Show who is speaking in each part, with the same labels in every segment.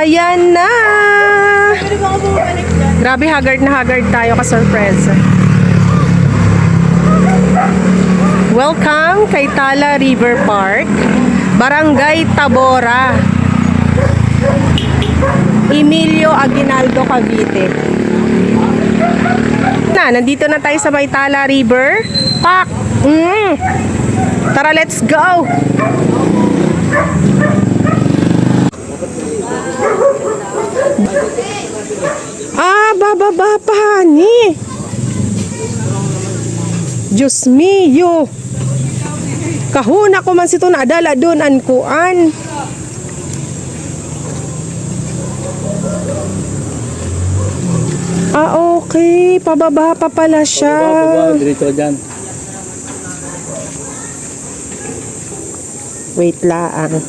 Speaker 1: Ayan na! Grabe, haggard na haggard tayo ka-surpresa. Welcome kay Tala River Park, Barangay Tabora, Emilio Aguinaldo, Cavite. Nandito na tayo sa may Tala River Park. Tara, let's go! Bababa pa, honey. Diyos mio. Kahuna ko man sito na adala doon an kuan. Okay. Pababa pa pala siya.
Speaker 2: Pababa, dito dyan.
Speaker 1: Wait lang.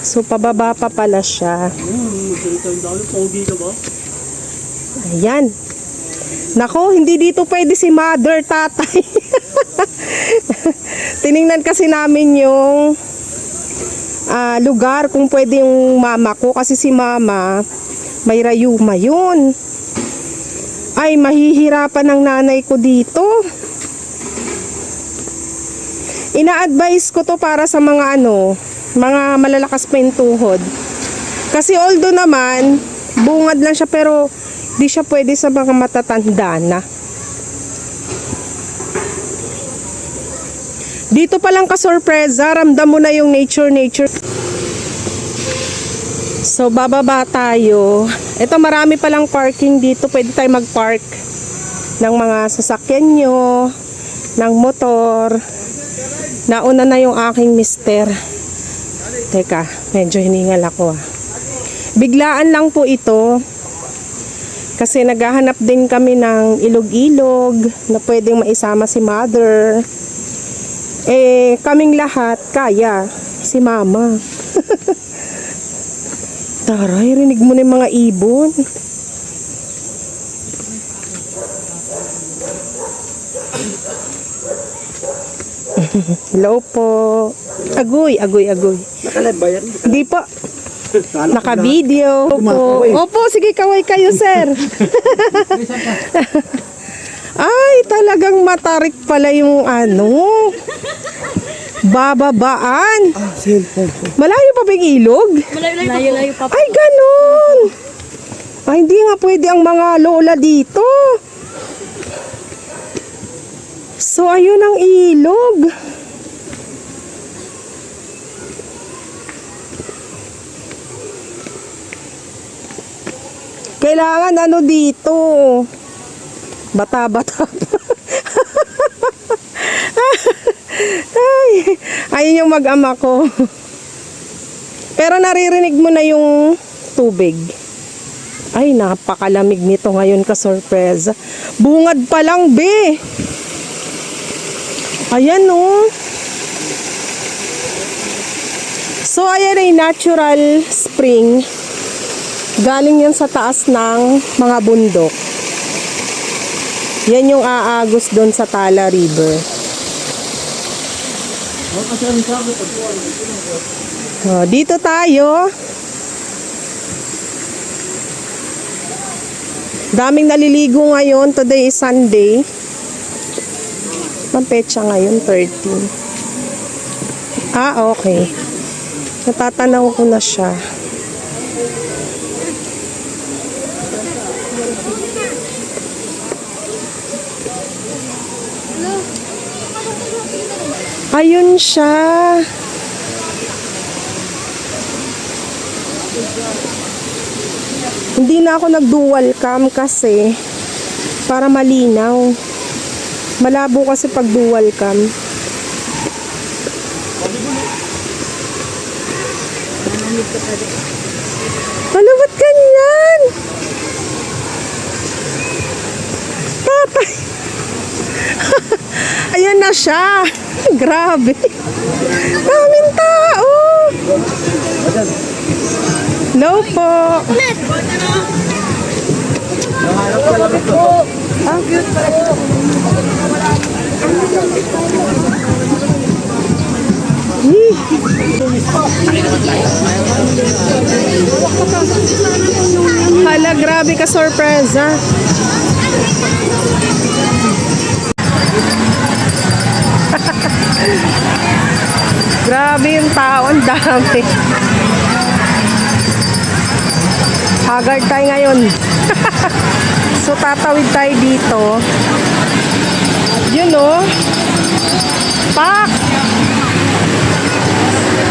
Speaker 1: So, pababa pa pala siya. Ayan. Nako, hindi dito pwede si mother, tatay. Tiningnan kasi namin yung lugar kung pwede yung mama ko. Kasi si mama, may rayuma yun. Ay, mahihirapan ng nanay ko dito. Ina-advise ko to para sa mga mga malalakas pa yung tuhod. Kasi although naman, bungad lang siya pero di siya pwede sa mga matatanda na. Dito pa lang ka-surpresa, ramdam mo na yung nature. So, bababa tayo. Ito, marami palang parking dito. Pwede tayo mag-park ng mga sasakyan nyo, ng motor. Nauna na yung aking mister. Teka, medyo hiningal ako. Biglaan lang po ito. Kasi naghahanap din kami ng ilog-ilog na pwedeng maisama si mother. Kaming lahat kaya. Si mama. Taray, rinig mo na yung mga ibon. Hello po. Agoy.
Speaker 2: Nakalive ba yan?
Speaker 1: Hindi po. Naka-video po. Opo, sige, kaway kayo, sir. Ay, talagang matarik pala yung bababaan. Malayo pa ba yung ilog?
Speaker 3: Malayo pa.
Speaker 1: Ay, ganun. Ay, hindi nga pwede ang mga lola dito. So, ayun ang ilog. Kailangan dito. Bata-bata. Ayun yung mag-ama ko. Pero naririnig mo na yung tubig. Ay, napakalamig nito ngayon ka-surpresa. Bungad pa lang, be. Ayan, So, ayan ay natural spring. Galing yan sa taas ng mga bundok. Yan yung aagos doon sa Tala River. Dito tayo. Daming naliligo ngayon. Today is Sunday. Ang petsa ngayon, 13. Okay. Natatanaw ko na siya. Ayun siya. Hindi na ako nag-dual cam kasi para malinaw. Malabo kasi pag dual cam. Ano ba't ganyan? Tatay. Ayan na siya. Grabe. Daming tao. No po. Ang cute po. Hala, grabe ka sorpresa. Grabe yung tao, ang dami. Haggard tayo ngayon. So tatawid tayo dito. Yun o. Pak!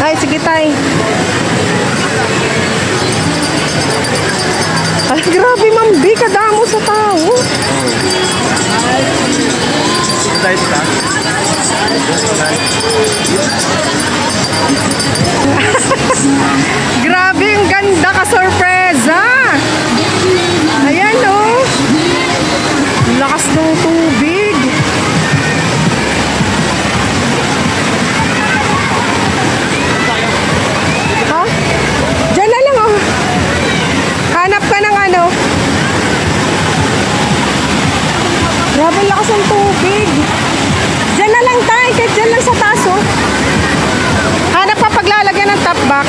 Speaker 1: Ay, sige tayo. Ay, grabe Ma'am B, kadamo sa tao. Grabe, ang ganda ka sorpresa. Ayan o. Lakas ng tubig. Ha? Diyan na lang oh. Hanap ka ng ano. Grabe, lakas ng tubig. Diyan na lang tayo, kahit diyan lang sa taas oh. Hanap pa paglalagyan ng top box.